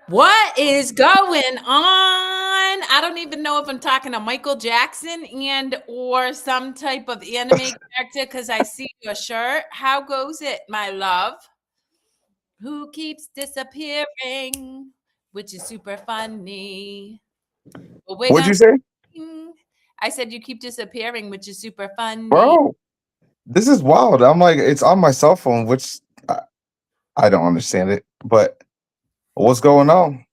What is going on? I don't even know if I'm talking to Michael Jackson and or some type of anime character because I see your shirt. How goes it, my love? Who keeps disappearing? Which is super funny. But we're What'd gonna you say, sing. I said you keep disappearing, which is super funny. bro? This is wild. I'm like, it's on my cell phone, which I don't understand it. But what's going on?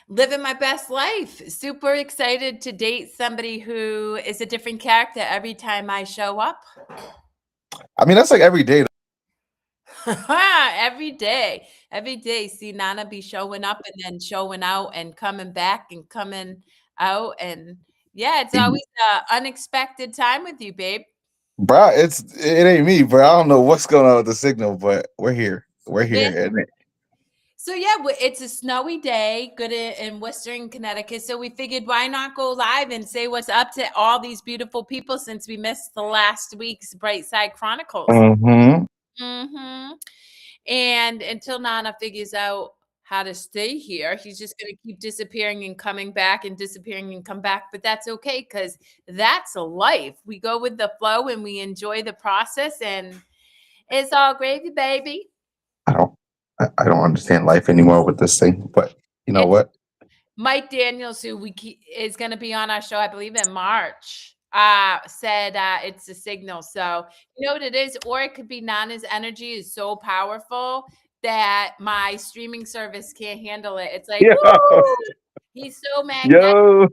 Living my best life. Super excited to date somebody who is a different character every time I show up. I mean, that's like every day. Every day. Every day. See Nana be showing up and then showing out and coming back and coming out. And yeah, it's always an unexpected time with you, babe. Bro, it ain't me, bro. I don't know what's going on with the signal, but we're here. We're Yeah. here. And So yeah, it's a snowy day, good in Western Connecticut. So we figured why not go live and say what's up to all these beautiful people since we missed the last week's Bright Side Chronicles. mm-hmm. Mm-hmm. And until Nana figures out how to stay here, he's just going to keep disappearing and coming back and disappearing and come back. But that's okay because that's a life. We go with the flow and we enjoy the process, and it's all gravy, baby. I don't I don't understand life anymore with this thing. But you know It's what? Mike Daniels, who is going to be on our show, I believe, in March. Said it's a signal. So you know what it is, or it could be Nana's energy is so powerful that my streaming service can't handle it. It's like, Yeah. woo, he's so magnetic. Yo.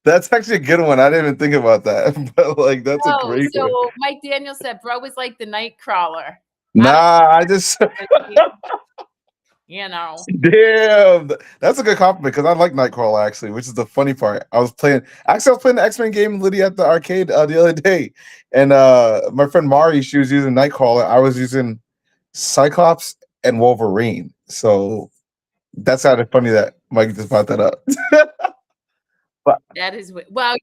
That's actually a good one. I didn't even think about that. But like that's a Oh, great one. so Mike Daniels said, "Bro is like the night crawler." I don't Nah, I just know, you know. damn. That's a good compliment because I like Nightcrawler actually, which is the funny part. I was playing the X-Men game literally at the arcade the other day, and my friend Mari, she was using Nightcrawler. I was using Cyclops and Wolverine. So that's kind of funny that Mike just brought that up. But That is well,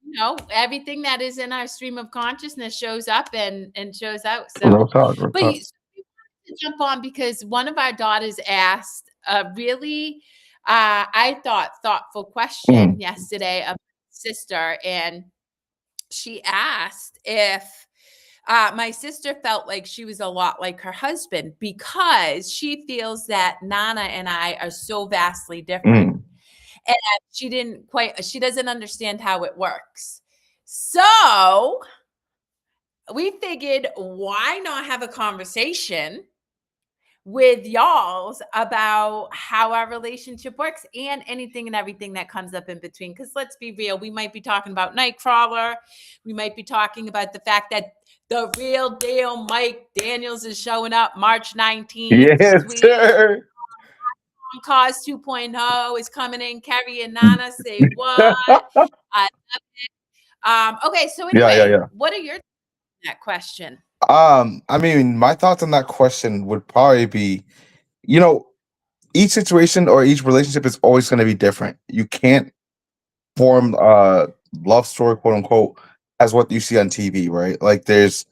everything that is in our stream of consciousness shows up and shows out. real So, talk, real but talk. we wanted to jump on because one of our daughters asked a really, I thought, thoughtful Mm. question yesterday of my sister, and she asked if my sister felt like she was a lot like her husband because she feels that Nana and I are so vastly different. Mm. And she doesn't understand how it works. So we figured, why not have a conversation with y'all's about how our relationship works and anything and everything that comes up in between? Because let's be real, we might be talking about Nightcrawler. We might be talking about the fact that the real deal Mike Daniels is showing up March 19th. Yes, Sweet sir. Cause 2.0 is coming in. Kerri and Nana say what? I okay, so Yeah, yeah, anyway, yeah. what are your that question? I mean, my thoughts on that question would probably be, you know, each situation or each relationship is always going to be different. You can't form a love story, quote unquote, as what you see on TV, right? Like there's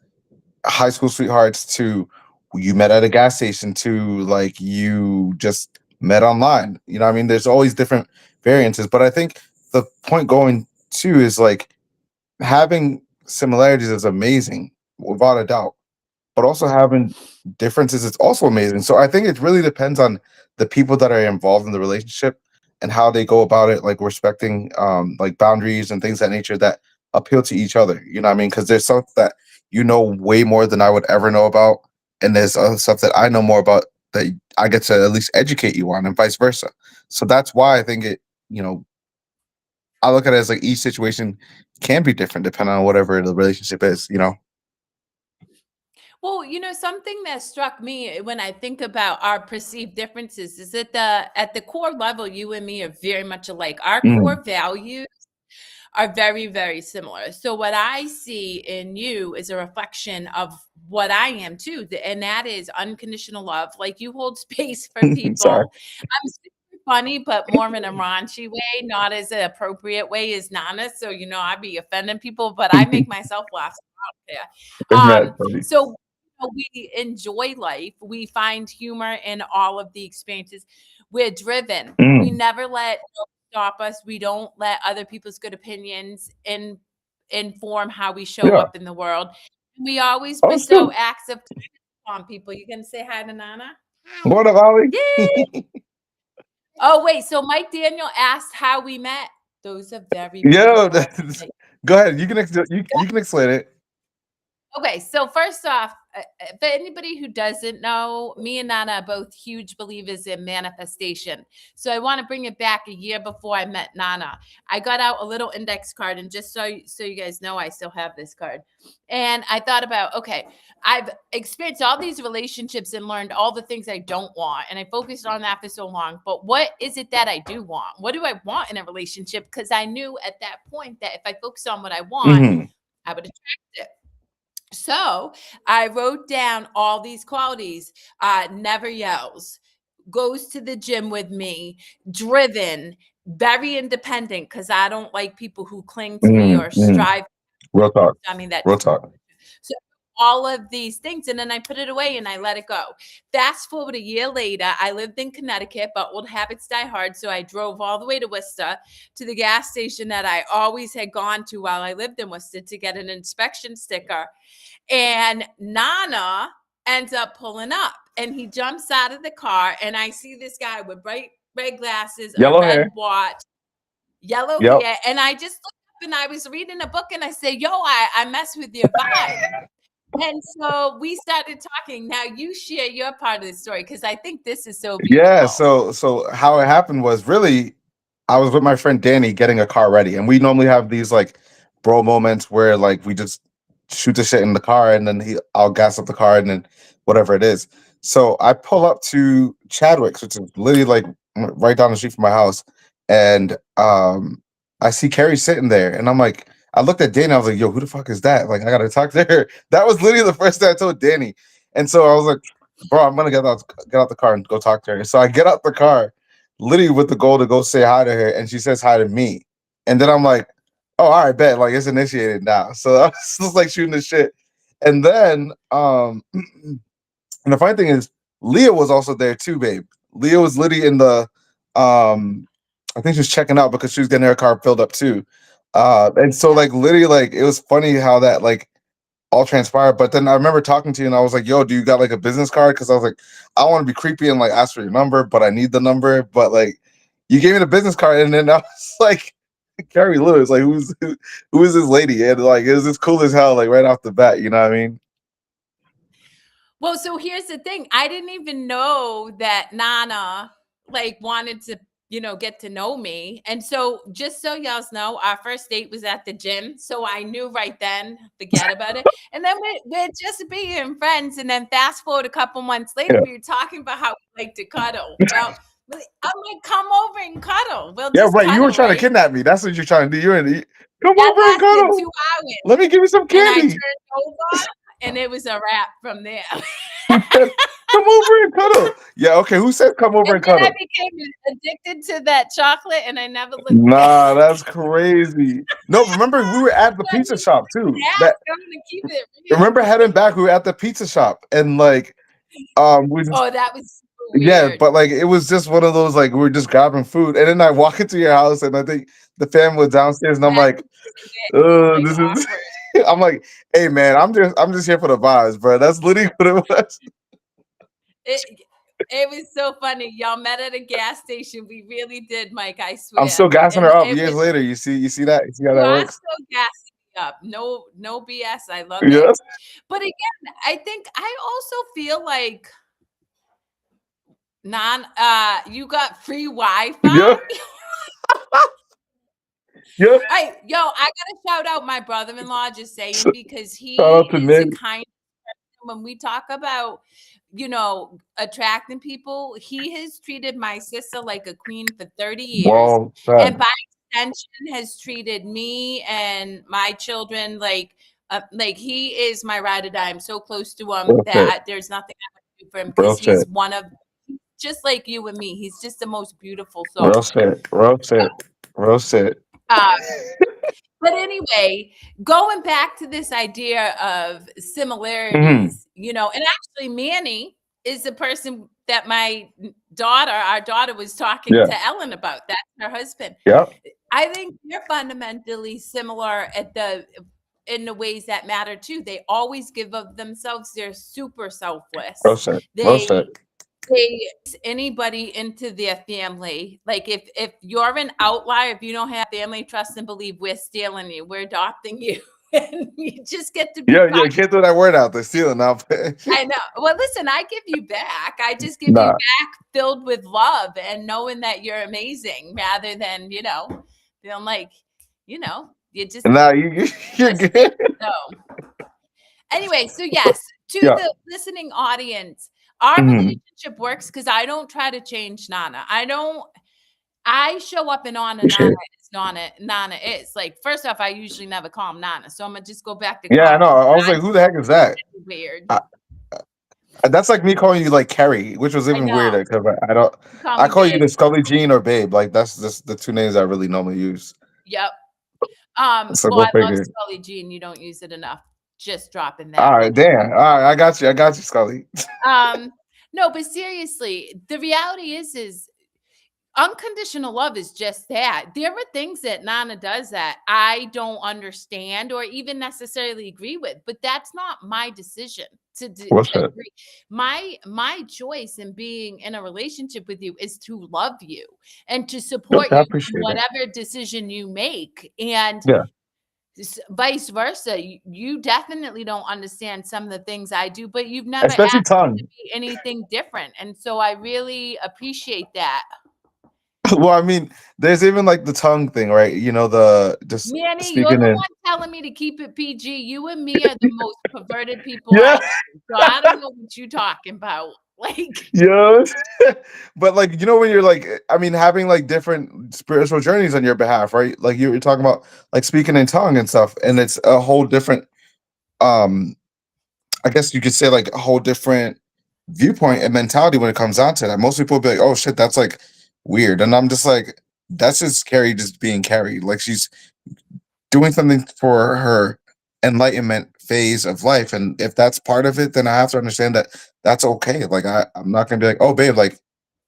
high school sweethearts to you met at a gas station to like you just met online. You know what I mean? There's always different variances, but I think the point going to is like having similarities is amazing without a doubt, but also having differences is also amazing. So I think it really depends on the people that are involved in the relationship and how they go about it, like respecting like boundaries and things of that nature that appeal to each other. You know what I mean? Because there's stuff that you know way more than I would ever know about, and there's other stuff that I know more about that I get to at least educate you on, and vice versa. So that's why I think it, you know, I look at it as like each situation can be different depending on whatever the relationship is, you know? Well, something that struck me when I think about our perceived differences is that at the core level, you and me are very much alike. Our Mm. core values are very, very similar. So what I see in you is a reflection of what I am too, and that is unconditional love. Like you hold space for Sorry. people. I'm super funny, but more in a raunchy way, not as an appropriate way as Nana. So I be offending people, but I make myself laugh out there. Mad funny. So we enjoy life. We find humor in all of the experiences. We're driven. We never let stop us. We don't let other people's good opinions inform how we show up in the world. We always bestow acts of kindness on people. You gonna say hi to Nana? What up, Ollie? Yay! Oh wait, so Mike Daniel asked how we met. Those are very beautiful. Go ahead. You can explain it. Okay, so first off, for anybody who doesn't know, me and Nana are both huge believers in manifestation. So I want to bring it back a year before I met Nana. I got out a little index card, and just so you guys know, I still have this card. And I thought about, okay, I've experienced all these relationships and learned all the things I don't want. And I focused on that for so long. But what is it that I do want? What do I want in a relationship? Because I knew at that point that if I focused on what I want, I would attract it. So I wrote down all these qualities. Never yells, goes to the gym with me, driven, very independent, because I don't like people who cling to me or strive. Real talk. I mean, that's real talk. So all of these things, and then I put it away and I let it go. Fast forward a year later, I lived in Connecticut, but old habits die hard. So I drove all the way to Worcester to the gas station that I always had gone to while I lived in Worcester to get an inspection sticker. And Nana ends up pulling up, and he jumps out of the car, and I see this guy with bright red glasses, yellow a red hair, watch, yellow hair, and I just looked up and I was reading a book, and I said, "Yo, I mess with your vibe." And so we started talking. Now you share your part of the story, because I think this is so beautiful. Yeah. So how it happened was, really, I was with my friend Danny getting a car ready, and we normally have these like bro moments where like we just shoot the shit in the car, and then I'll gas up the car, and then whatever it is. So I pull up to Chadwick's, which is literally like right down the street from my house, and I see Kerri sitting there, and I'm like, I looked at Danny, I was like, yo, who the fuck is that? Like, I gotta talk to her. That was literally the first thing I told Danny. And so I was like, bro, I'm gonna get out the car and go talk to her. So I get out the car, literally with the goal to go say hi to her, and she says hi to me. And then I'm like, oh, all right, bet, like it's initiated now. So I was just like shooting the shit. And then and the funny thing is, Leah was also there too, babe. Leah was literally in the I think she was checking out because she was getting her car filled up too. And so like literally, like it was funny how that like all transpired. But then I remember talking to you and I was like, yo, do you got like a business card? Because I was like, I don't want to be creepy and like ask for your number, but I need the number. But like you gave me the business card, and then I was like, Kerri Lewis, like who is this lady? And like it was just cool as hell, like right off the bat, you know what I mean? Well, so here's the thing. I didn't even know that Nana like wanted to, get to know me. And so just so y'all know, our first date was at the gym. So I knew right then, forget about it. And then we're just being friends. And then fast forward a couple months later, we were talking about how we like to cuddle. Well, I'm like, come over and cuddle. We'll just right. Cuddle, You were trying to kidnap me. That's what you're trying to do. Come over and cuddle. 2 hours. Let me give you some candy. And I turned over, and it was a wrap from there. Come over and cuddle. Yeah, okay. Who said come over and cuddle? I became addicted to that chocolate, and I never looked back. That's crazy. No, remember we were at the pizza shop too. Yeah, I'm gonna keep it real. Remember heading back, we were at the pizza shop, and like we just, that was so weird. but like it was just one of those, like we were just grabbing food, and then I walk into your house, and I think the family was downstairs, and I'm like, this is I'm like, hey man, I'm just here for the vibes, bro. That's literally what it was. It was so funny. Y'all met at a gas station. We really did, Mike. I swear. I'm still gassing her up years later. You see that? You see how that works? Still gassing me up. No BS. I love it. But again, I think I also feel like you got free Wi-Fi. Yeah. Yeah. Right, yo, I gotta shout out my brother-in-law, just saying, because he is the kind of, when we talk about, attracting people, he has treated my sister like a queen for 30 years. Wow, and by extension has treated me and my children like he is my ride or die. I'm so close to him that there's nothing I can do for him, because he's just like you and me. He's just the most beautiful soul. Real shit. But anyway, going back to this idea of similarities, and actually Manny is the person that my our daughter was talking Yeah. to Ellen about. That's her husband. Yeah. I think they're fundamentally similar in the ways that matter too. They always give of themselves. They're super Well selfless. said. Well They said. they anybody into their family. Like if you're an outlier, if you don't have family, trust and believe, we're stealing you. We're adopting you. And you just get to be Yeah, part. yeah. Can't throw that word out there. Stealing now. I know. Well, listen, I give you back. I just give you Nah. back filled with love and knowing that you're amazing rather than, feeling like, you just Nah, you're just there. good. So anyway, so yes, to Yeah. the listening audience, our Mhm. relationship works because I don't try to change Nana. I show up in Nana, Appreciate it. Nana is. Like, first off, I usually never call him Nana. So I'm gonna just go back to Yeah, I calling know. him I was like, who the heck is that? Nana. Weird. That's like me calling you like Kerri, which was I even know. weirder because I don't. You call I me call you babe. the Scully Jean or Babe. Like that's just the two names I really normally use. Yep. So Well, go I love figure. Scully Jean. You don't use it enough. Just dropping All that. right, damn. All right, I got you. I got you, Scully. No, but seriously, the reality is unconditional love is just that. There are things that Nana does that I don't understand or even necessarily agree with, but that's not my decision What's to that? agree. My choice in being in a relationship with you is to love you and to support I you in appreciate it. whatever decision you make. And Yeah, vice versa, you definitely don't understand some of the things I do, but you've never especially asked me to tongue. be anything different, and so I really appreciate that. Well, I mean, there's even like the tongue thing, right? You know, the just Manny, you're speaking the in. one telling me to keep it PG. You and me are the most perverted people I Yeah, know, so I don't know what you talking about. Like, yeah. But like, you know, when you're like, I mean, having like different spiritual journeys on your behalf, right? Like you're talking about like speaking in tongue and stuff, and it's a whole different. um I guess you could say like a whole different viewpoint and mentality when it comes down to that. Most people be like, "Oh shit, that's like weird," and I'm just like, "That's just Carrie just being Carrie. Like she's doing something for her enlightenment phase of life, and if that's part of it, then I have to understand that that's okay. Like I'm not gonna be like, "Oh babe, like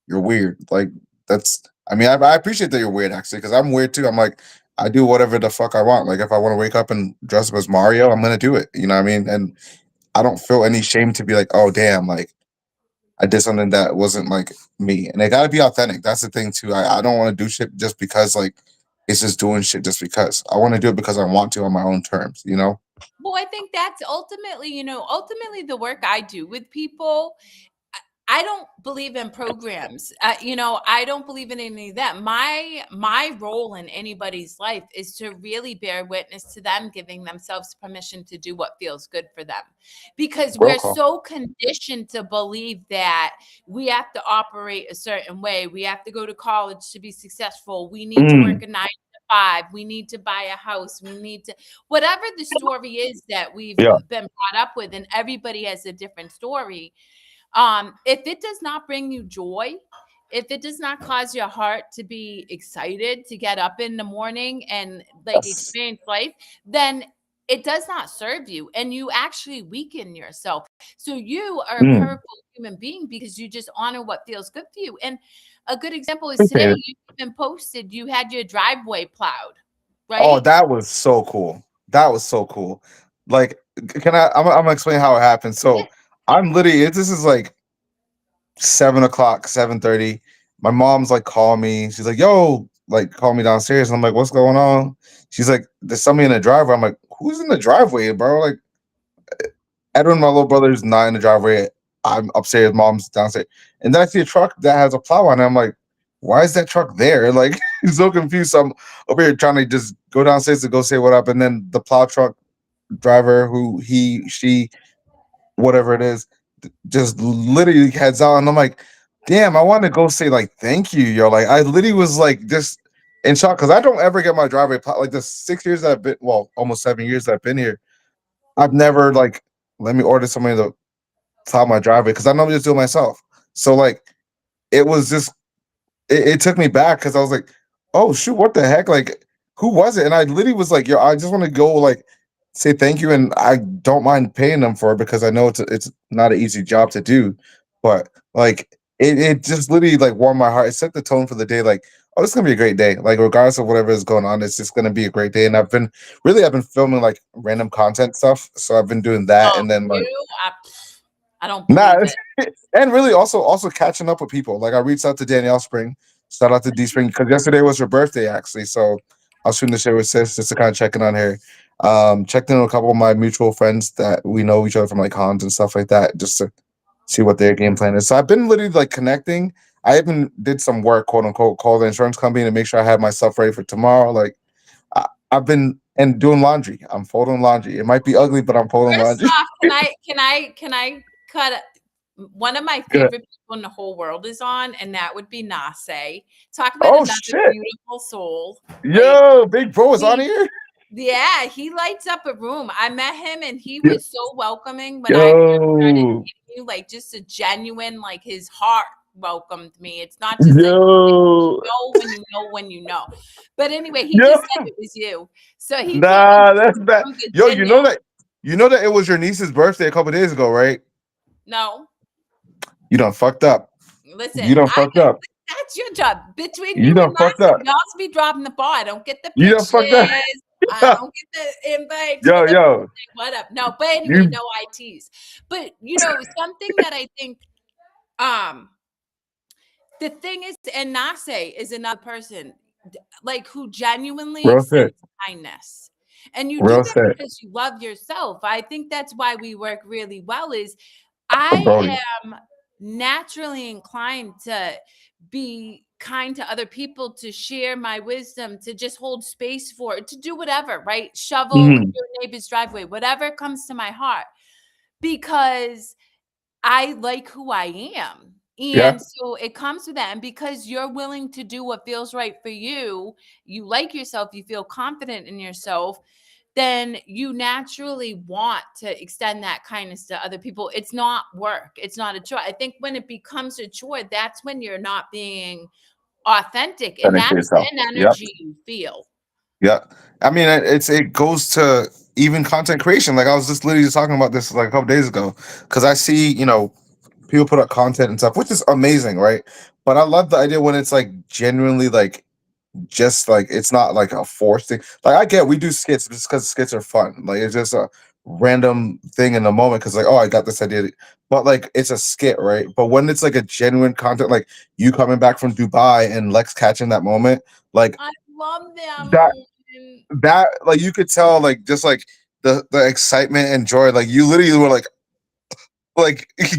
you're weird." Like that's. I mean, I appreciate that you're weird actually, because I'm weird too. I'm like, I do whatever the fuck I want. Like if I want to wake up and dress up as Mario, I'm gonna do it. You know what I mean? And I don't feel any shame to be like, oh damn, like I did something that wasn't like me. And it gotta be authentic. That's the thing too. I don't want to do shit just because like it's just doing shit just because. I want to do it because I want to on my own terms, you know? well, I think that's ultimately the work I do with people. I don't believe in programs. I don't believe in any of that. My role in anybody's life is to really bear witness to them giving themselves permission to do what feels good for them. Because Roll we're call. so conditioned to believe that we have to operate a certain way. We have to go to college to be successful. We need to work Mm, a 9 to 5. We need to buy a house. We need to whatever the story is that we've yeah. been brought up with, and everybody has a different story. If it does not bring you joy, if it does not cause your heart to be excited to get up in the morning and like Yes. experience life, then it does not serve you and you actually weaken yourself. So you are a Mm, powerful human being because you just honor what feels good for you. And a good example is appreciate today it. you even posted you had your driveway plowed, Oh, right? that was so cool. That was so cool. Like, can I'm gonna explain how it happened. Yeah. So I'm literally this is like 7 o'clock, 7:30. My mom's like calling me. She's like, yo, like call me downstairs. I'm like, what's going on? She's like, there's somebody in the driveway. I'm like, who's in the driveway, bro? Like Edwin, my little brother's not in the driveway. I'm upstairs, mom's downstairs. And then I see a truck that has a plow on it. I'm like, why is that truck there? Like he's so confused. So I'm over here trying to just go downstairs to go say what up. And then the plow truck driver, who she, whatever it is, just literally heads out, and I'm like, damn, I want to go say like thank you, yo. Like I literally was like just in shock because I don't ever get my driveway like the 6 years that I've been, well, almost 7 years that I've been here. I've never like let me order somebody to plow my driveway because I normally just do it myself. So like it was just it took me back because I was like, oh shoot, what the heck? Like, who was it? And I literally was like, yo, I just want to go like say thank you, and I don't mind paying them for it because I know it's not an easy job to do. But like it just literally like warmed my heart. It set the tone for the day. Like, oh, it's gonna be a great day. Like, regardless of whatever is going on, it's just gonna be a great day. And I've been filming like random content stuff. So I've been doing that, Oh, and then like you? I don't nah, believe it. and really also catching up with people. Like I reached out to Danielle Spring. Shout out to D Spring because yesterday was her birthday actually. So I was shooting the share with sis just to kind of check in on her. Checked in with a couple of my mutual friends that we know each other from like cons and stuff like that, just to see what their game plan is. So I've been literally like connecting. I even did some work, quote unquote, call the insurance company to make sure I have my stuff ready for tomorrow. Like I've been and doing laundry. I'm folding laundry. It might be ugly, but I'm folding First laundry. off, can I cut one of my Good. favorite people in the whole world is on, and that would be Nase. Talk about Oh another shit. beautiful soul. Like Yo, Big Bro is on he here. yeah, he lights up a room. I met him and he Yo, was so welcoming when I first started yo, meeting you, like just a genuine, like his heart welcomed me. It's not just like yo, when you know. But anyway, he yo. just said it was you. So he came and Nah, gave that's me bad. some good Yo, dinner. you know that it was your niece's birthday a couple days ago, right? No, You done fucked up. listen, You done fucked up. that's your job. Between You you and done fucked Master, up. y'all be dropping the ball. I don't get the You done fucked up. pictures. I don't get the invites for Yo, the yo, what up. No, but anyway, you no ITs. But something that I think um the thing is, and Nase is another person like who genuinely real extends shit. kindness. And you do Real that shit. because you love yourself. I think that's why we work really well is For I Brody. am naturally inclined to be kind to other people, to share my wisdom, to just hold space for it, to do whatever, right? Shovel Hmm. your neighbor's driveway, whatever comes to my heart, because I like who I am. Yeah. And so it comes with that. And because you're willing to do what feels right for you, you like yourself, you feel confident in yourself, then you naturally want to extend that kindness to other people. It's not work, it's not a chore. I think when it becomes a chore, that's when you're not being authentic. And Sending to that's yourself. an Yep. energy you feel. Yeah. I mean, it goes to even content creation. Like I was just literally just talking about this like a couple days ago because I see, people put up content and stuff, which is amazing, right? But I love the idea when it's like genuinely like just like it's not like a forced thing. Like I get we do skits just because skits are fun. Like it's just a random thing in the moment because like, oh, I got this idea. But like it's a skit, right? But when it's like a genuine content, like you coming back from Dubai and Lex catching that moment, like I love that that moment. that like you could tell like just like the excitement and joy. Like you literally were like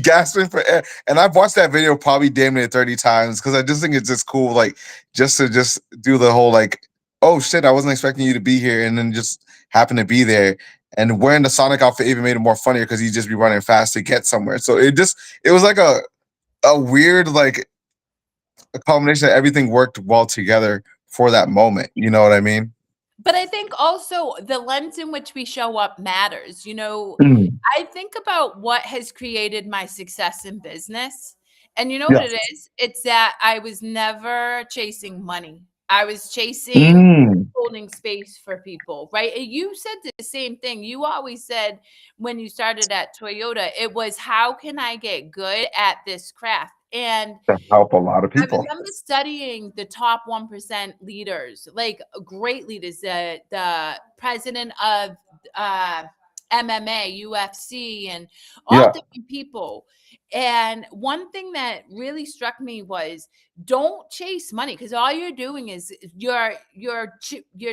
gasping for air. And I've watched that video probably damn near 30 times because I just think it's just cool, like just to just do the whole like, oh shit, I wasn't expecting you to be here, and then just happen to be there. And wearing the Sonic outfit even made it more funnier because you just be running fast to get somewhere. So it was like a weird like a combination that everything worked well together for that moment. You know what I mean? But I think also the lens in which we show up matters. Mm. I think about what has created my success in business. And you know what Yeah. it is? It's that I was never chasing money. I was chasing Mm. holding space for people, right? And you said the same thing. You always said when you started at Toyota, it was how can I get good at this craft? And To help a lot of I people. remember studying the top 1% leaders, like great leaders, the president of uh, MMA, UFC, and all Yeah. different people. And one thing that really struck me was don't chase money because all you're doing is you're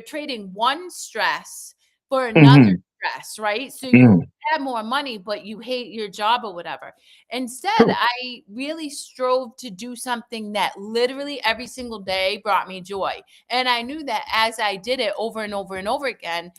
trading one stress for another Hmm. stress, right? So you Mm. have more money, but you hate your job or whatever. Instead, True. I really strove to do something that literally every single day brought me joy. And I knew that as I did it over and over and over again,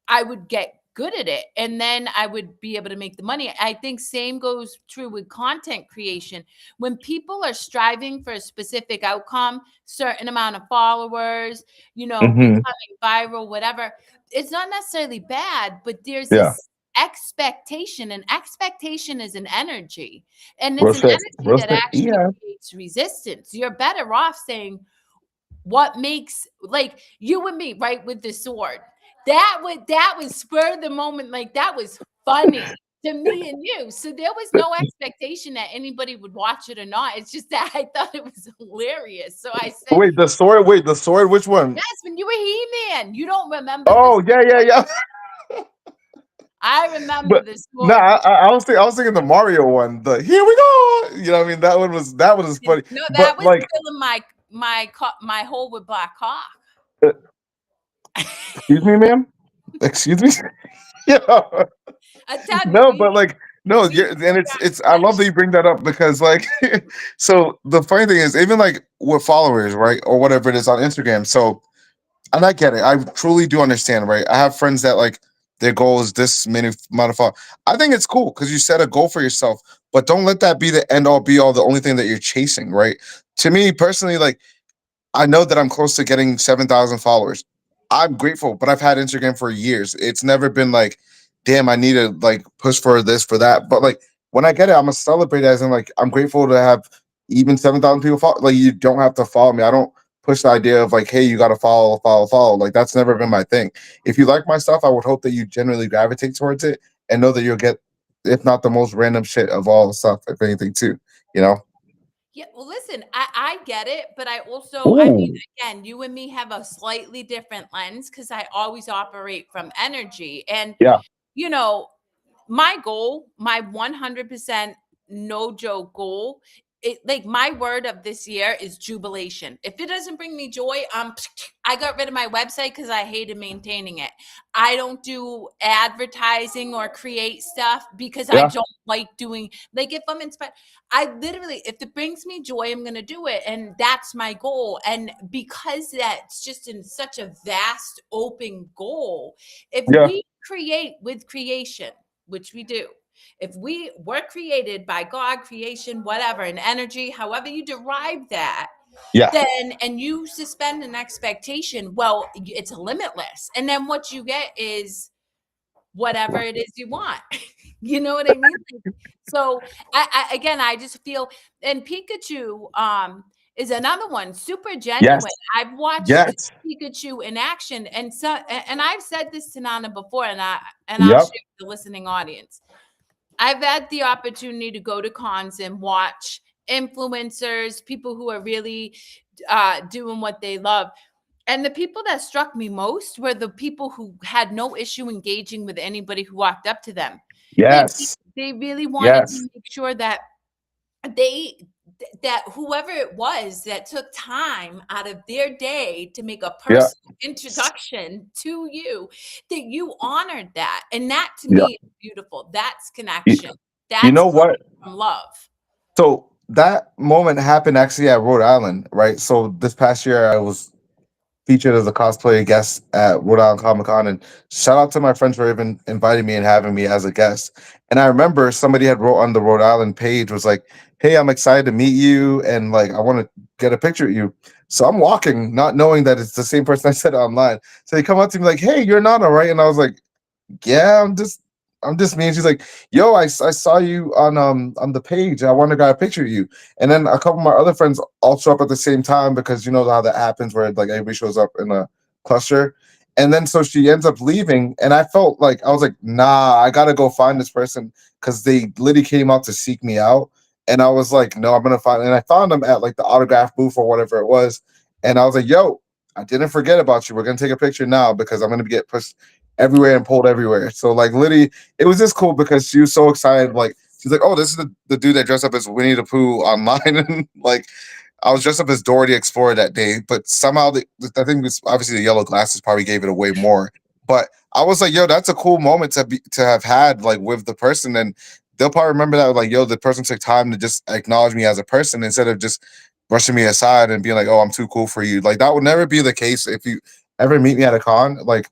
I would get good at it and then I would be able to make the money. I think same goes true with content creation. When people are striving for a specific outcome, certain amount of followers, Hmm. becoming viral, whatever, it's not necessarily bad, but there's Yeah. this expectation, and expectation is an energy, and it's Real an shit. energy Real that shit. actually Yeah. creates resistance. You're better off saying what makes, like you and me, right, with the sword. That was spur of the moment, like that was funny to me and you. So there was no expectation that anybody would watch it or not. It's just that I thought it was hilarious. So I said, Wait, the sword. Wait, the sword. Which one? yes, when you were He-Man, you don't remember this. Oh yeah, yeah, yeah. I remember But the no, sword. I was thinking the Mario one. The here we go. You know, what I mean, that one was funny. No, that But was like, filling my hole with black cock. uh, excuse me, ma'am. Excuse me. Yeah. I tell you, No, but like, no, we and it's. I love that you bring that up because like, so the funny thing is, even like with followers, right, or whatever it is on Instagram. So, and I get it. I truly do understand, right? I have friends that like their goal is this many amount of followers. I think it's cool because you set a goal for yourself, but don't let that be the end all be all, the only thing that you're chasing, right? To me personally, like I know that I'm close to getting 7,000 followers. I'm grateful, but I've had Instagram for years. It's never been like, damn, I need to like push for this, for that. But like when I get it, I'm gonna celebrate it as in like I'm grateful to have even 7,000 people follow. Like you don't have to follow me. I don't push the idea of like, hey, you gotta follow, follow, follow. Like that's never been my thing. If you like my stuff, I would hope that you generally gravitate towards it and know that you'll get, if not the most random shit of all the stuff, if anything, too. You know? Yeah, well, listen, I get it, but I also, I mean, Ooh. again, you and me have a slightly different lens because I always operate from energy. And, Yeah. you know, my goal, my 100% no joke goal, it like my word of this year is jubilation. If it doesn't bring me joy, I got rid of my website because I hated maintaining it. I don't do advertising or create stuff because I Yeah. don't like doing, like if I'm inspired, I literally, if it brings me joy, I'm going to do it. And that's my goal. And because that's just in such a vast open goal, if Yeah. we create with creation, which we do, if we were created by God, creation, whatever, and energy, however you derive that, Yeah. then and you suspend an expectation, well, it's limitless. And then what you get is whatever it is you want. You know what I mean? So again, I just feel, and Pikachu is another one, super Yes. genuine. I've watched Yes. Pikachu in action, and so and I've said this to Nana before, and I'll share Yep. with the listening audience. I've had the opportunity to go to cons and watch influencers, people who are really doing what they love. And the people that struck me most were the people who had no issue engaging with anybody who walked up to them. They Yes. they really wanted to Yes. make sure that they that whoever it was that took time out of their day to make a Yeah. personal introduction to you, that you honored that. And that to Yeah. me is beautiful. That's You, connection. you That's know what? from love. So that moment happened actually at Rhode Island, right? So this past year, I was featured as a cosplay guest at Rhode Island Comic Con, and shout out to my friends for even inviting me and having me as a guest. And I remember somebody had wrote on the Rhode Island page was like, "Hey, I'm excited to meet you, and like I want to get a picture of you." So I'm walking, not knowing that it's the same person I said online. So they come up to me like, "Hey, you're Nana, right?" And I was like, yeah, I'm just me. And she's like, yo, I saw you on the page. I want to get a picture of you. And then a couple of my other friends all show up at the same time because you know how that happens where like everybody shows up in a cluster. And then so she ends up leaving. And I felt like I was like, nah, I gotta go find this person because they literally came out to seek me out. And I was like, no, I'm gonna find, and I found them at like the autograph booth or whatever it was. And I was like, yo, I didn't forget about you. We're gonna take a picture now because I'm gonna get pushed everywhere and pulled everywhere. So like literally, it was just cool because she was so excited. Like she's like, "Oh, this is the dude that dressed up as Winnie the Pooh online," and like I was dressed up as Dora the Explorer that day. But somehow I think it's obviously the yellow glasses probably gave it away more. But I was like, "Yo, that's a cool moment to have had like with the person." And they'll probably remember that like, "Yo, the person took time to just acknowledge me as a person instead of just brushing me aside and being like, oh, I'm too cool for you." Like that would never be the case if you ever meet me at a con. Like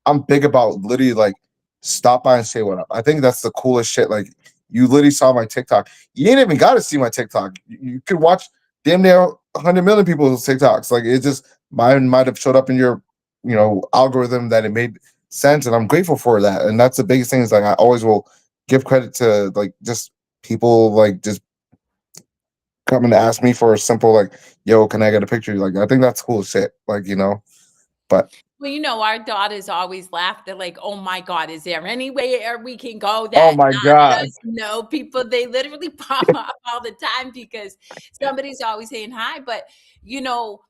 I'm big about literally like stop by and say what up. I think that's the coolest shit. Like you literally saw my TikTok. You ain't even got to see my TikTok. You could watch damn near 100 million people's TikToks. Like it just mine might have showed up in your algorithm that it made sense, and I'm grateful for that. And that's the biggest thing is like I always will give credit to like just people like just coming to ask me for a simple like yo can I get a picture like I think that's cool shit like but Well, our daughters always laugh. They're like, "Oh my god, is there anywhere we can go Oh that my not god. us know people?" They literally pop up all the time because somebody's always saying hi. But you know,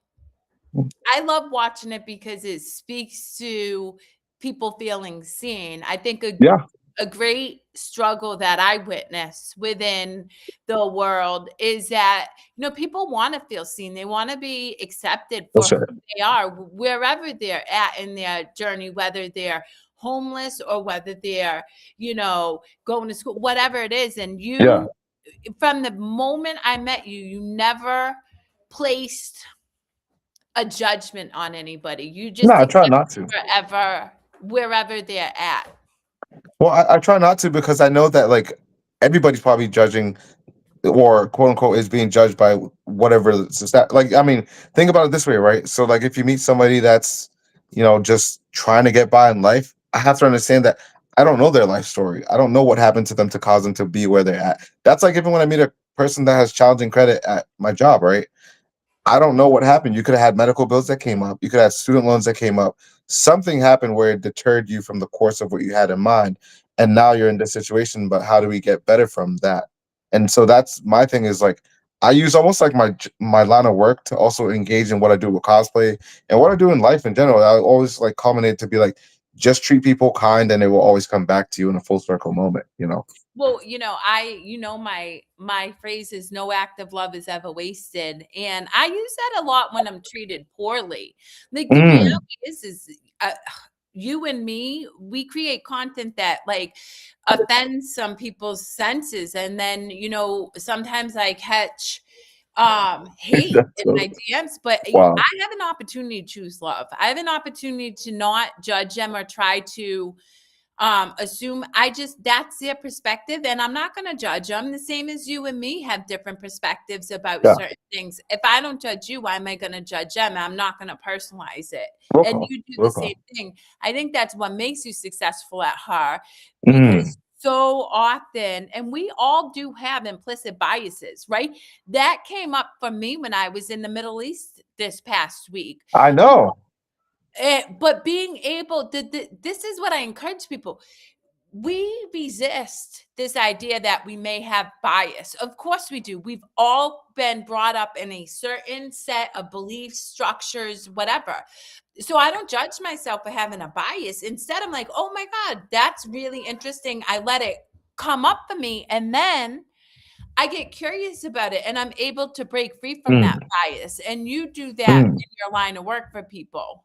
I love watching it because it speaks to people feeling seen. I think Yeah, a great struggle that I witness within the world is that, people want to feel seen. They want to be accepted for for who sure. they are, wherever they're at in their journey, whether they're homeless or whether they're, going to school, whatever it is. And Yeah. from the moment I met you, you never placed a judgment on anybody. You No, just I try accept not to. wherever they're at. Well, I try not to because I know that like everybody's probably judging or quote unquote is being judged by whatever like I mean, think about it this way, right? So like if you meet somebody that's, just trying to get by in life, I have to understand that I don't know their life story. I don't know what happened to them to cause them to be where they're at. That's like even when I meet a person that has challenging credit at my job, right? I don't know what happened. You could have had medical bills that came up. You could have student loans that came up. Something happened where it deterred you from the course of what you had in mind. And now you're in this situation, but how do we get better from that? And so that's my thing is like I use almost like my line of work to also engage in what I do with cosplay and what I do in life in general. I always like culminate to be like just treat people kind and it will always come back to you in a full circle moment. Well, my phrase is no act of love is ever wasted, and I use that a lot when I'm treated poorly. Like the Mm, reality is you and me, we create content that like offends some people's senses, and then sometimes I catch hate that's in so my DMs, but wow. I have an opportunity to choose love. I have an opportunity to not judge them or try to assume. That's their perspective, and I'm not going to judge them. The same as you and me have different perspectives about Yeah. certain things. If I don't judge you, why am I going to judge them? I'm not going to personalize it. Roll And call. you do the Roll same call. thing. I think that's what makes you successful at her, Mm, because so often, and we all do have implicit biases, right? That came up for me when I was in the Middle East this past week. I know. But being able to, this is what I encourage people. We resist this idea that we may have bias. Of course we do. We've all been brought up in a certain set of beliefs, structures, whatever. So I don't judge myself for having a bias. Instead, I'm like, oh my God, that's really interesting. I let it come up for me. And then I get curious about it and I'm able to break free from that Mm, bias. And you do that mm. in your line of work for people.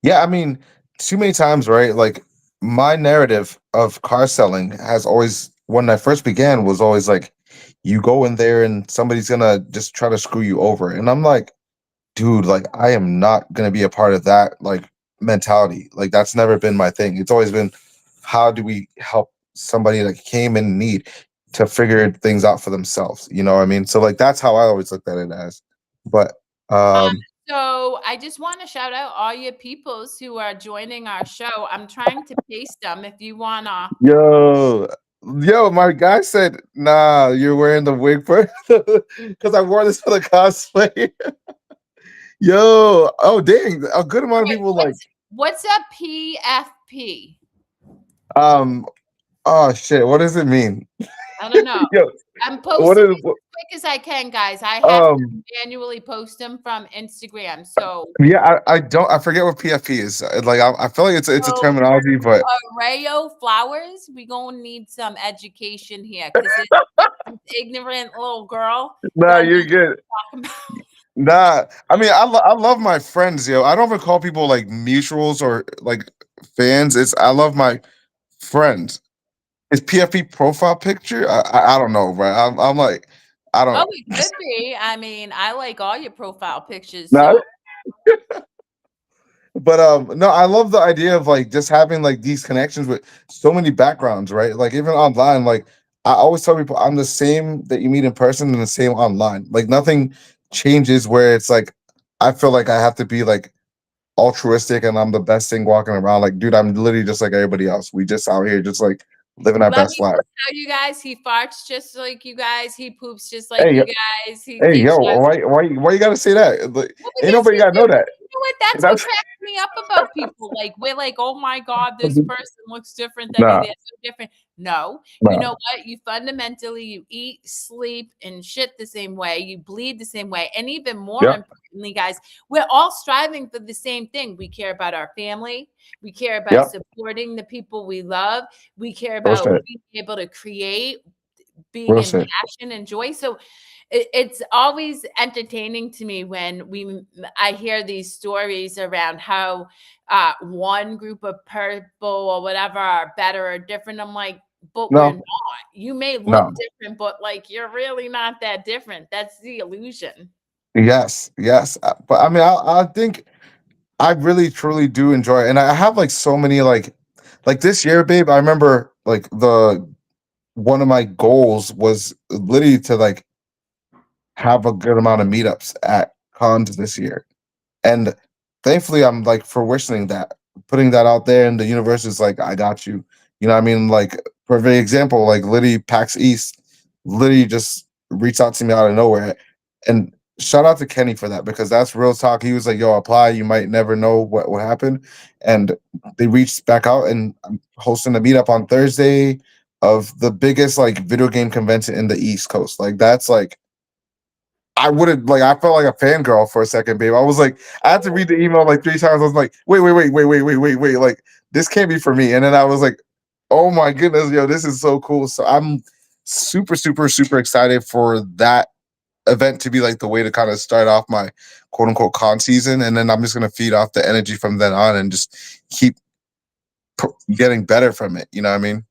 Yeah, I mean, too many times, right? Like my narrative of car selling has always, when I first began, was always like, you go in there and somebody's gonna just try to screw you over. And I'm like, dude, like I am not gonna be a part of that like mentality. Like that's never been my thing. It's always been how do we help somebody that came in need to figure things out for themselves. You know what I mean? So like that's how I always looked at it as. But Um, um so I just want to shout out all your peoples who are joining our show. I'm trying to paste them if you wanna. Yo, yo, my guy said, "Nah, you're wearing the wig for," because I wore this for the cosplay. Yo, oh dang, a good amount of Wait, people like, what's a PFP? um, oh shit, what does it mean? I don't know. Yo, I'm what posting is, these as quick as I can, guys. I have to um, manually post them from Instagram. So, yeah, I don't, I forget what PFP is. Like, I feel like it's a so terminology, but Arrayo flowers, we gonna need some education here because this ignorant little girl nah, don't know you're good. what I'm talking about. Nah, I mean, I love my friends, yo. I don't even call people like mutuals or like fans. It's I love my friends. Is PFP profile picture? I don't know, bro. I'm like, I Oh, don't. it could be. I mean, I like all your profile pictures. No, So, but no, I love the idea of like just having like these connections with so many backgrounds, right? Like even online, like I always tell people I'm the same that you meet in person and the same online. Like nothing changes where it's like I feel like I have to be like altruistic and I'm the best thing walking around. Like, dude, I'm literally just like everybody else. We just out here just like living our let best me life. just tell you guys, he farts just like you guys. He poops just like Hey, you guys. He hey, takes yo, shots. why you gotta say that? Like, Well, ain't because nobody we gotta do know that. what? That's what That's cracks me up about people. Like, we're like, oh my God, this person looks different than me. nah, They're so different. No, you nah. know what? You fundamentally, you eat, sleep, and shit the same way. You bleed the same way. And even more Yep. importantly, guys, we're all striving for the same thing. We care about our family. We care about Yep. supporting the people we love. We care Real about shit. being able to create, being Real in shit. passion and joy. So it's always entertaining to me when I hear these stories around how one group of people or whatever are better or different. I'm like, but we're No, not. You may look no. different, but like you're really not that different. That's the illusion. Yes, yes. But I mean, I think I really truly do enjoy it. And I have like so many like this year, babe. I remember like the one of my goals was literally to like have a good amount of meetups at cons this year. And thankfully, I'm like fruitioning that, putting that out there, and the universe is like, I got you. You know what I mean? Like, for the example, like Liddy PAX East literally just reached out to me out of nowhere. And shout out to Kenny for that because that's real talk. He was like, yo, apply. You might never know what will happen. And they reached back out, and I'm hosting a meetup on Thursday of the biggest like video game convention in the East Coast. Like, that's like, I wouldn't like. I felt like a fangirl for a second, babe. I was like, I had to read the email like 3 times. I was like, wait. Like, this can't be for me. And then I was like, oh my goodness, yo, this is so cool. So I'm super excited for that event to be like the way to kind of start off my quote unquote con season. And then I'm just gonna feed off the energy from then on and just keep getting better from it. You know what I mean?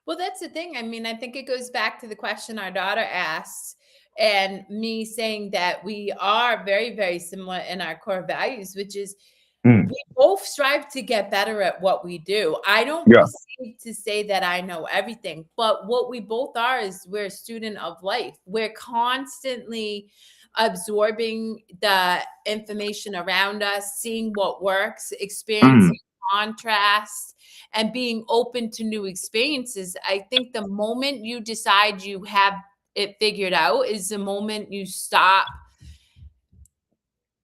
Well, that's the thing. I mean, I think it goes back to the question our daughter asked, and me saying that we are very, very similar in our core values, which is Mm, we both strive to get better at what we do. I don't yeah. proceed to say that I know everything, but what we both are is we're a student of life. We're constantly absorbing the information around us, seeing what works, Mm, experiencing contrast, and being open to new experiences. I think the moment you decide you have it figured out is the moment you stop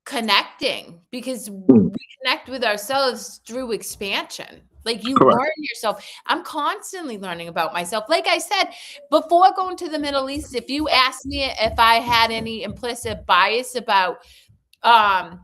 connecting, because mm, we connect with ourselves through expansion. Like, you correct. learn yourself. I'm constantly learning about myself. Like I said, before going to the Middle East, if you asked me if I had any implicit bias about um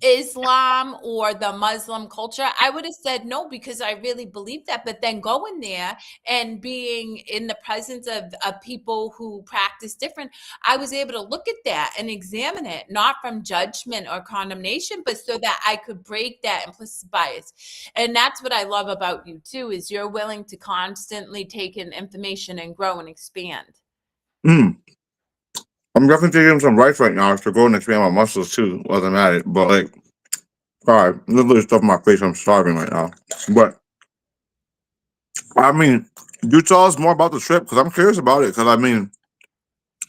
Islam or the Muslim culture, I would have said no because I really believe that. But then going there and being in the presence of people who practice different, I was able to look at that and examine it, not from judgment or condemnation, but so that I could break that implicit bias. And that's what I love about you too, is you're willing to constantly take in information and grow and expand. Mm. I'm definitely taking some rice right now to go and expand my muscles too, while I'm at it. But like, sorry, literally stuff in my face. I'm starving right now. But I mean, you tell us more about the trip because I'm curious about it. Because I mean,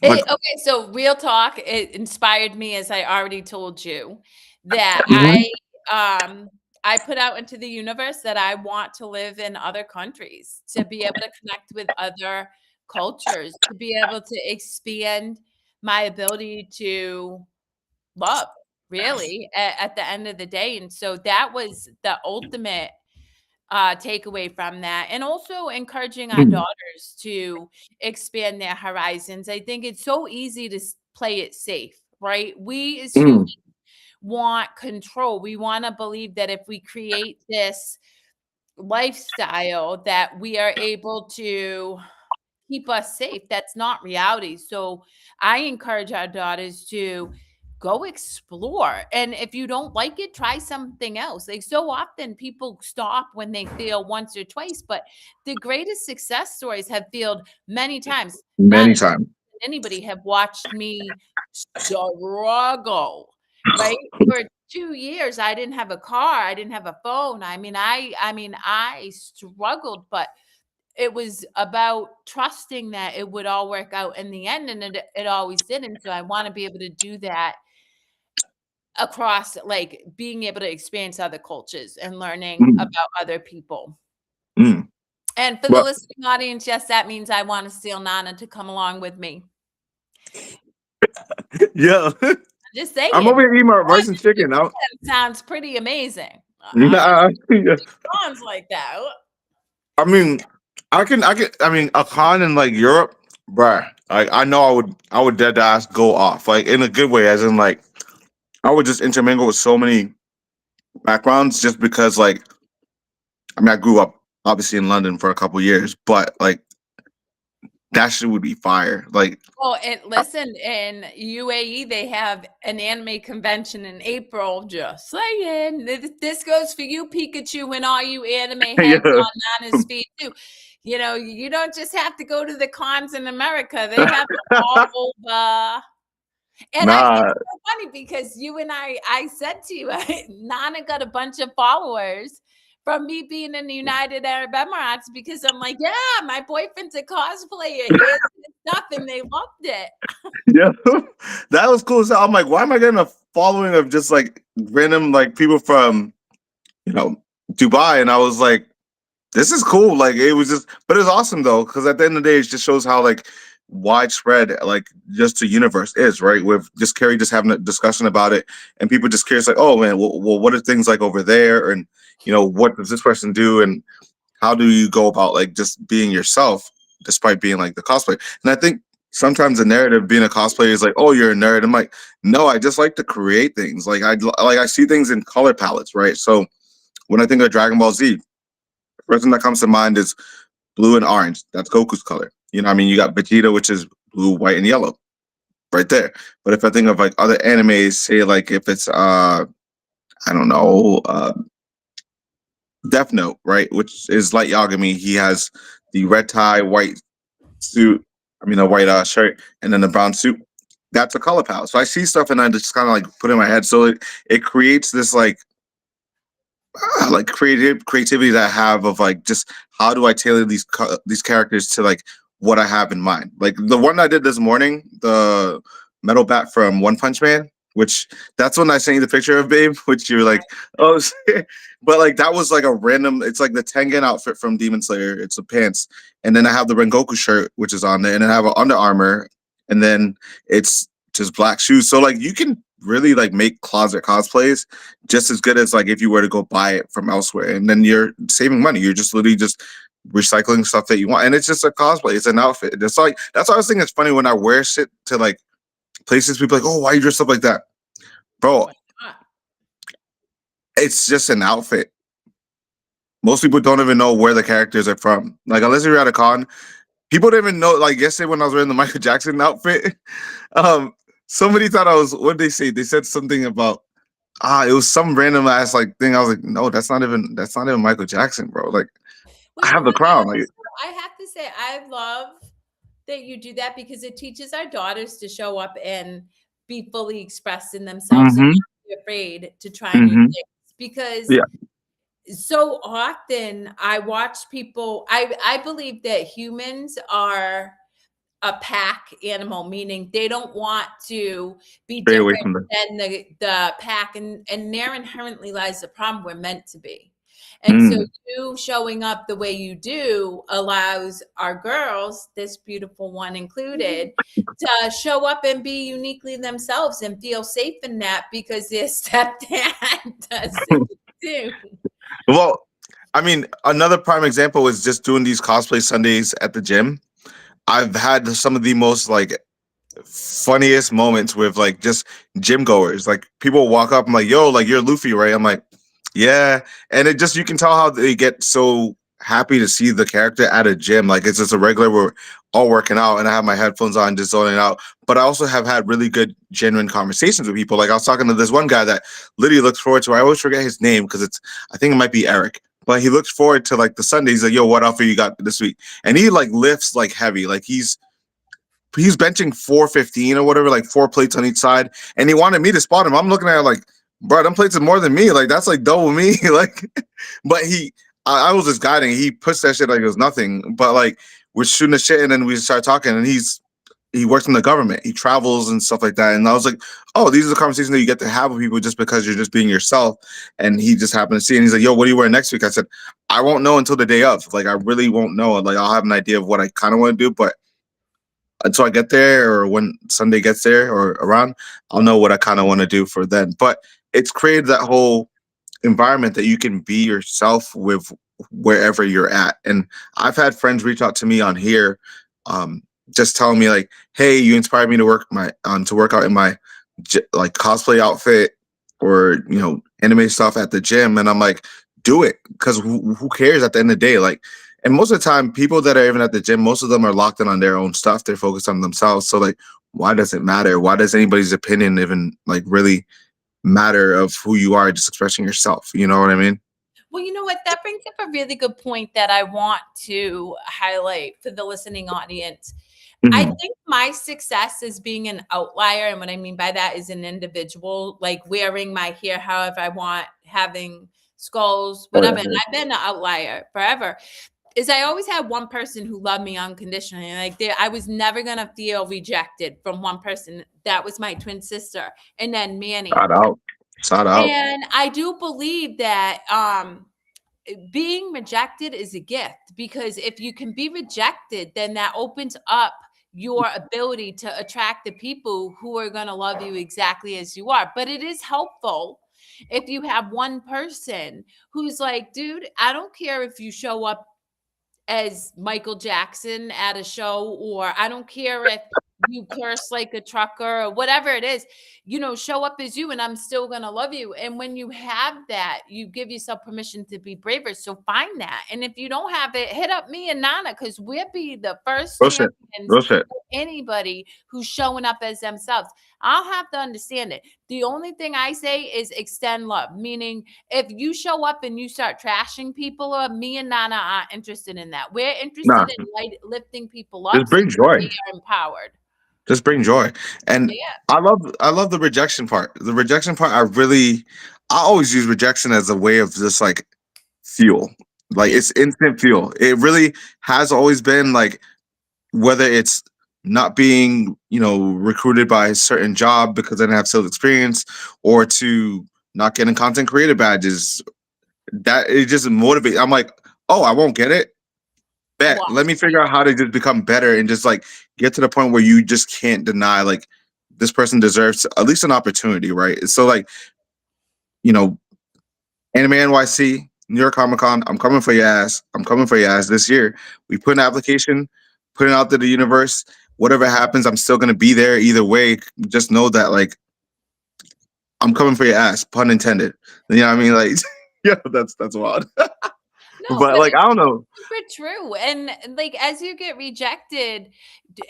like, Okay, so real talk, it inspired me, as I already told you, that mhm, I put out into the universe that I want to live in other countries, to be able to connect with other cultures, to be able to expand my ability to love, really, at the end of the day. And so that was the ultimate takeaway from that, and also encouraging our mm, daughters to expand their horizons. I think it's so easy to play it safe, right? We as mm, humans want control. We want to believe that if we create this lifestyle that we are able to keep us safe. That's not reality. So I encourage our daughters to go explore. And if you don't like it, try something else. Like, so often people stop when they fail once or twice, but the greatest success stories have failed many times. Not many times. anybody have watched me struggle, right? For 2 years, I didn't have a car, I didn't have a phone. I struggled, but it was about trusting that it would all work out in the end, and it always did. And so I want to be able to do that across, like, being able to experience other cultures and learning Mm, about other people. mm. And for the But listening audience, yes, that means I want to steal Nana to come along with me. yeah, Just saying. I'm over here eating my rice and chicken. Sounds pretty amazing. Nah, Sounds like that. I mean, I mean, a con in like Europe, bruh. Like, I know I would dead ass go off, like in a good way, as in like I would just intermingle with so many backgrounds, just because like I mean, I grew up obviously in London for a couple years, but like that shit would be fire. Like, Oh, and listen, in UAE, they have an anime convention in April. Just saying. This goes for you, Pikachu, and all you anime heads yeah, on Nana's feed, too. You know, you don't just have to go to the cons in America. They have them all over. And I think nah, it's so funny because you and I said to you, Nana got a bunch of followers from me being in the United Arab Emirates because I'm like, yeah, my boyfriend's a cosplayer. Here's his stuff, and they loved it. yeah, that was cool. So I'm like, why am I getting a following of just like random like people from you know Dubai? And I was like, this is cool. Like it was just, but it was awesome though, because at the end of the day, it just shows how like widespread like just the universe is, right? With just Kerri just having a discussion about it, and people just curious, like, oh man, well what are things like over there, and what does this person do, and how do you go about like just being yourself despite being like the cosplay? And I think sometimes the narrative being a cosplayer is like, oh, you're a nerd. I'm like, no, I just like to create things. Like I see things in color palettes, right? So when I think of Dragon Ball Z, first thing that comes to mind is blue and orange. That's Goku's color. What I mean? You got Vegeta, which is blue, white, and yellow, right there. But if I think of like other animes, say like if it's I don't know, Death Note, right, which is Light Yagami. He has the red tie, white suit. I mean, a white shirt, and then the brown suit. That's a color palette. So I see stuff, and I just kind of like put it in my head. So it creates this like creativity that I have of like just how do I tailor these characters to like what I have in mind. Like the one I did this morning, the metal bat from One Punch Man, which that's when I sent you the picture of, babe, which you were like, oh shit. But like that was like a random, it's like the Tengen outfit from Demon Slayer. It's the pants. And then I have the Rengoku shirt, which is on there, and then I have an Under Armour, and then it's just black shoes. So like you can really like make closet cosplays just as good as like if you were to go buy it from elsewhere, and then you're saving money. You're just literally just recycling stuff that you want, and it's just a cosplay. It's an outfit. It's like that's why I was thinking it's funny when I wear shit to like places. People are like, oh, why you dress up like that, bro? It's just an outfit. Most people don't even know where the characters are from. Like unless you're at a con, people don't even know. Like yesterday when I was wearing the Michael Jackson outfit, somebody thought I was. What did they say? They said something about it was some random ass like thing. I was like, no, that's not even Michael Jackson, bro. Like Well, I have the crown. Like I have to say, I love that you do that because it teaches our daughters to show up and be fully expressed in themselves and not be afraid to try new things. Because yeah, so often I watch people, I believe that humans are a pack animal, meaning they don't want to be stay away different from the. than the pack, and there inherently lies the problem. We're meant to be. And so you showing up the way you do allows our girls, this beautiful one included, to show up and be uniquely themselves and feel safe in that because their stepdad does it too. Well, I mean, another prime example is just doing these cosplay Sundays at the gym. I've had some of the most like funniest moments with like just gym goers. Like people walk up, I'm like, yo, like you're Luffy, right? I'm like, yeah. And it just you can tell how they get so happy to see the character at a gym. Like it's just a regular we're all working out and I have my headphones on just zoning out. But I also have had really good genuine conversations with people. Like I was talking to this one guy that literally looks forward to, I always forget his name because I think it might be Eric. But he looks forward to like the Sundays, like, yo, what outfit you got this week? And he like lifts like heavy. Like he's benching 415 or whatever, like 4 plates on each side. And he wanted me to spot him. I'm looking at it like, bro, them plates are more than me. Like that's like double me. Like, but I was just guiding. He pushed that shit like it was nothing. But like we're shooting the shit, and then we start talking. And he works in the government. He travels and stuff like that. And I was like, oh, these are the conversations that you get to have with people just because you're just being yourself. And he just happened to see. And he's like, yo, what are you wearing next week? I said, I won't know until the day of. Like I really won't know. Like I'll have an idea of what I kind of want to do, but until I get there, or when Sunday gets there or around, I'll know what I kind of want to do for then. But it's created that whole environment that you can be yourself with wherever you're at. And I've had friends reach out to me on here, um, just telling me like, "Hey, you inspired me to work out in my like cosplay outfit, or anime stuff at the gym." And I'm like, "Do it, because who cares at the end of the day?" Like, and most of the time, people that are even at the gym, most of them are locked in on their own stuff. They're focused on themselves. So like, why does it matter? Why does anybody's opinion even like really matter of who you are, just expressing yourself? You know what I mean? Well, you know what? That brings up a really good point that I want to highlight for the listening audience. I Hmm. think my success is being an outlier. And what I mean by that is an individual, like wearing my hair however I want, having skulls, Oh whatever. And yeah. I've been an outlier forever. Is I always had one person who loved me unconditionally. Like I was never gonna feel rejected from one person. That was my twin sister. And then Manny. Shout out. Shout out. And I do believe that being rejected is a gift, because if you can be rejected, then that opens up your ability to attract the people who are going to love you exactly as you are. But it is helpful if you have one person who's like, dude, I don't care if you show up as Michael Jackson at a show, or I don't care if you curse like a trucker or whatever it is, show up as you and I'm still going to love you. And when you have that, you give yourself permission to be braver. So find that. And if you don't have it, hit up me and Nana, because we'll be the first Real shit. champions Real shit. for anybody who's showing up as themselves. I'll have to understand it. The only thing I say is extend love, meaning if you show up and you start trashing people, me and Nana aren't interested in that. We're Nah, interested in lifting people just up so bring that joy. they are empowered. Just bring joy. And Yeah. I love the rejection part. The rejection part, I always use rejection as a way of just like fuel. Like, Me it's instant fuel. It really has always been like, whether it's not being, recruited by a certain job because I didn't have sales experience, or to not getting content creator badges, that it just motivates. I'm like, oh, I won't get it. Bet. Let watch. me figure out how to just become better and just like get to the point where you just can't deny like this person deserves at least an opportunity, right? So like, you know, Anime NYC, New York Comic Con, I'm coming for your ass. I'm coming for your ass this year. We put an application, put it out to the universe. Whatever happens, I'm still gonna be there either way. Just know that like I'm coming for your ass, pun intended. You know what I mean? Like, yeah, that's wild. No, But but like, I don't know. super true. And like as you get rejected,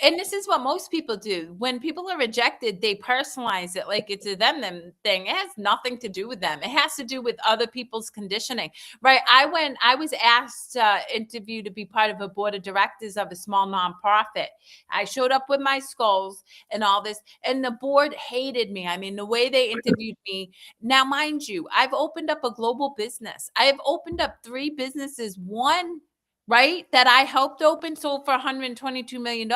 and this is what most people do. When people are rejected, they personalize it like it's a them thing. It has nothing to do with them. It has to do with other people's conditioning. Right. I was asked to interview to be part of a board of directors of a small nonprofit. I showed up with my skulls and all this, and the board hated me. I mean, the way they interviewed me. Now, mind you, I've opened up a global business. I have opened up 3 businesses. One, right, that I helped open, sold for $122 million.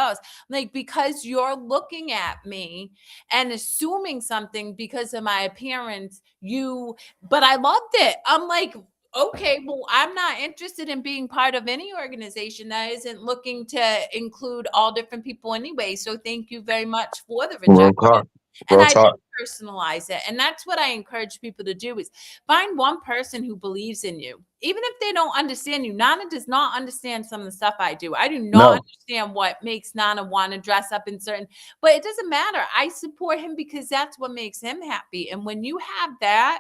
Like, because you're looking at me and assuming something because of my appearance, but I loved it. I'm like, okay, well, I'm not interested in being part of any organization that isn't looking to include all different people anyway. So thank you very much for the Real rejection. talk. And Real I talk. didn't personalize it. And that's what I encourage people to do is find one person who believes in you. Even if they don't understand you. Nana does not understand some of the stuff I do. I do not No. understand what makes Nana want to dress up in certain, but it doesn't matter. I support him because that's what makes him happy. And when you have that,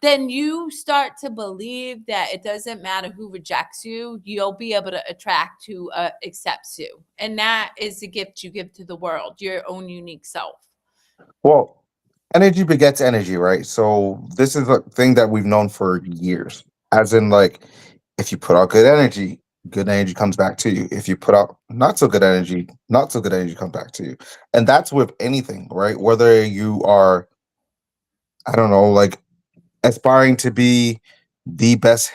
then you start to believe that it doesn't matter who rejects you, you'll be able to attract who accepts you. And that is the gift you give to the world, your own unique self. Well, energy begets energy, right? So this is a thing that we've known for years. As in, like, if you put out good energy comes back to you. If you put out not so good energy, not so good energy comes back to you. And that's with anything, right? Whether you are, I don't know, like aspiring to be the best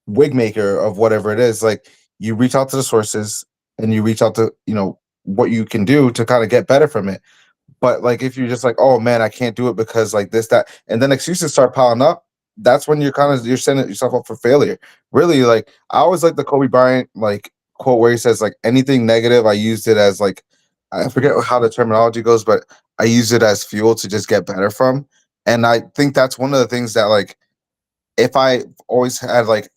wig maker of whatever it is, like you reach out to the sources and you reach out to, what you can do to kind of get better from it. But like if you're just like, oh man, I can't do it because like this, that, and then excuses start piling up, that's when you're setting yourself up for failure. Really, like, I always like the Kobe Bryant like quote where he says like anything negative, I used it as like, I forget how the terminology goes, but I use it as fuel to just get better from. And I think that's one of the things that, like, if I always had like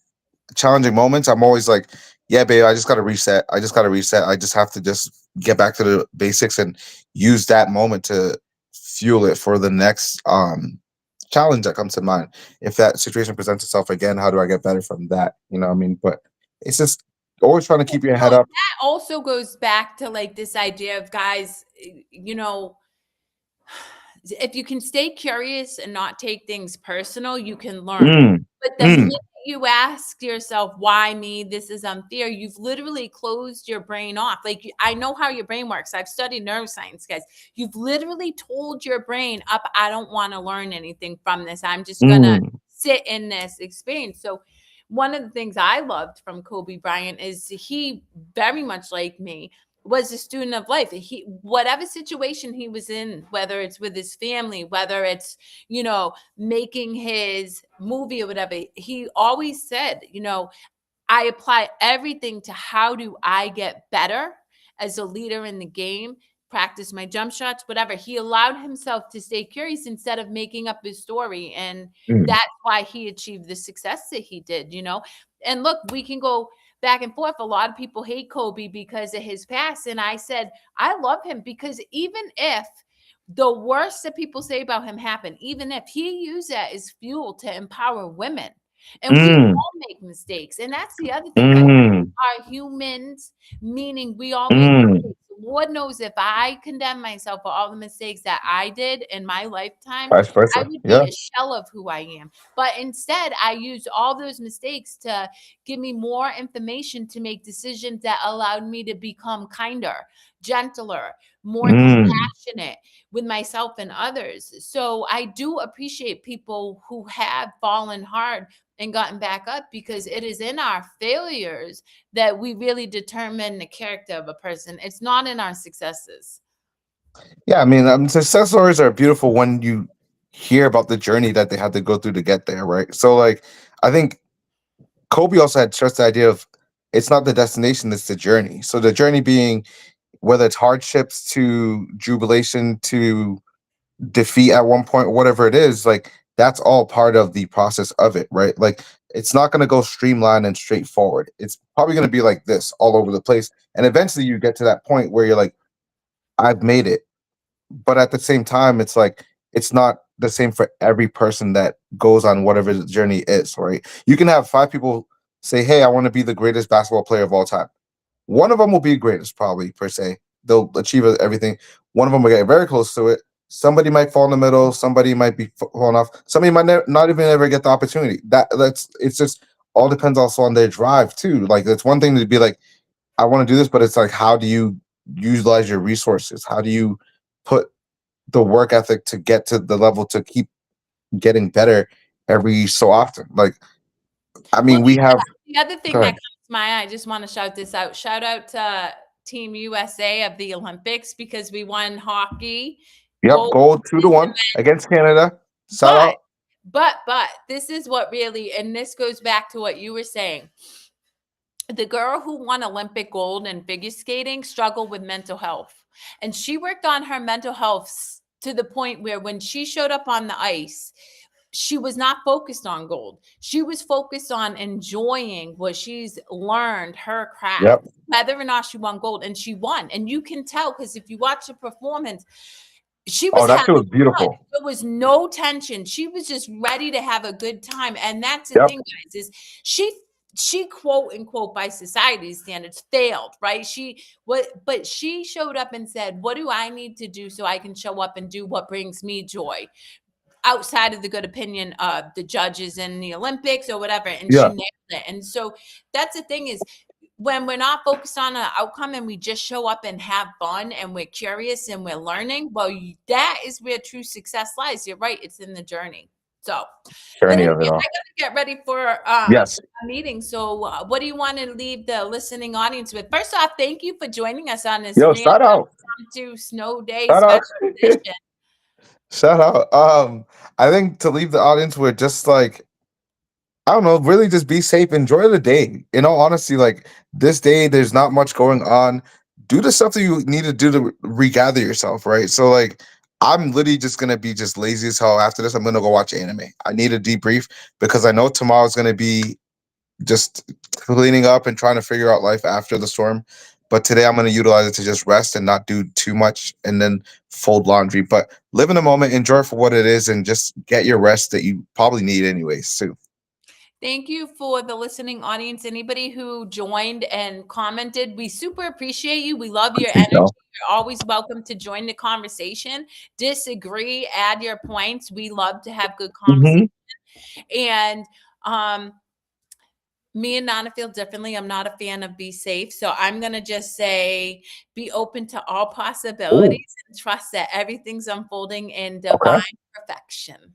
challenging moments, I'm always like, yeah, babe, I just got to reset. I just got to reset. I just have to just get back to the basics and use that moment to fuel it for the next challenge that comes to mind. If that situation presents itself again, how do I get better from that? You know what I mean? But it's just always trying to keep your So head up. that also goes back to like this idea of guys, you know, if you can stay curious and not take things personal, you can learn. Mm, But the mm, minute you ask yourself, why me? This is unfair. You've literally closed your brain off. Like, I know how your brain works. I've studied neuroscience, guys. You've literally told your brain up, I don't want to learn anything from this. I'm just going to mm, sit in this experience. So, one of the things I loved from Kobe Bryant is he very much like me was a student of life. He, whatever situation he was in, whether it's with his family, whether it's, you know, making his movie or whatever, he always said, you know, I apply everything to how do I get better as a leader in the game, practice my jump shots, whatever. He allowed himself to stay curious instead of making up his story. And mm. that's why he achieved the success that he did, you know. And look, we can go back and forth. A lot of people hate Kobe because of his past. And I said, I love him because even if the worst that people say about him happened, even if he used that as fuel to empower women, and we Mm, all make mistakes. And that's the other thing, guys. mm, We are humans, meaning we all make mm. mistakes. Lord knows if I condemn myself for all the mistakes that I did in my lifetime, Vice I versa. would be Yeah. a shell of who I am. But instead, I used all those mistakes to give me more information to make decisions that allowed me to become kinder, gentler, more Mm. compassionate with myself and others. So I do appreciate people who have fallen hard and gotten back up because it is in our failures that we really determine the character of a person. It's not in our successes. Yeah, I mean, success stories are beautiful when you hear about the journey that they had to go through to get there, right? So, like, I think Kobe also had stressed the idea of it's not the destination, it's the journey. So, the journey being whether it's hardships to jubilation to defeat at one point, whatever it is, like, that's all part of the process of it, right? Like, it's not going to go streamlined and straightforward. It's probably going to be like this all over the place. And eventually you get to that point where you're like, I've made it. But at the same time, it's like it's not the same for every person that goes on whatever the journey is, right? You can have five people say, "Hey, I want to be the greatest basketball player of all time." One of them will be greatest, probably per se. They'll achieve everything. One of them will get very close to it. Somebody might fall in the middle. Somebody might be falling off. Somebody might not even ever get the opportunity. That's it's just all depends also on their drive too. Like it's one thing to be like, I want to do this, but it's like, how do you utilize your resources? How do you put the work ethic to get to the level to keep getting better every so often? Like, I Well, mean, we have. the other Go thing that ahead. comes to my eye, I just want to shout this out. Shout out to Team USA of the Olympics because we won hockey Yep, gold. gold 2-1 against Canada. Shout But out. this is what really, and this goes back to what you were saying. The girl who won Olympic gold in figure skating struggled with mental health. And she worked on her mental health to the point where when she showed up on the ice, she was not focused on gold. She was focused on enjoying what she's learned, her craft, Yep. whether or not she won gold. And she won. And you can tell because if you watch the performance, she Oh, was that having shit was fun. beautiful. There was no tension. She was just ready to have a good time. And that's the Yep. thing, guys, is she quote unquote by society's standards failed, right? But she showed up and said, what do I need to do so I can show up and do what brings me joy outside of the good opinion of the judges in the Olympics or whatever? And she Yeah. nailed it. And so that's the thing is when we're not focused on an outcome and we just show up and have fun and we're curious and we're learning, well, that is where true success lies. You're right. It's in the journey. So, but Journey anyway, of it I all. got to get ready for Yes. a meeting. So, what do you want to leave the listening audience with? First off, thank you for joining us on this Yo, random shout out. impromptu snow day Shout out. special edition. Shout out. I think to leave the audience with just like, I don't know, really just be safe, enjoy the day. In all honesty, like this day, there's not much going on. do the stuff that you need to do to regather yourself, right? So like I'm literally just gonna be just lazy as hell after this. I'm gonna go watch anime. I need a debrief because I know tomorrow's gonna be just cleaning up and trying to figure out life after the storm. But today I'm going to utilize it to just rest and not do too much and then fold laundry. But live in the moment, enjoy it for what it is, and just get your rest that you probably need anyways, too. Thank you for the listening audience. Anybody who joined and commented, we super appreciate you. We love your Appreciate energy. y'all. You're always welcome to join the conversation. Disagree, add your points. We love to have good conversation. And me and Nana feel differently. I'm not a fan of be safe. So I'm going to just say be open to all possibilities and trust that everything's unfolding in divine perfection.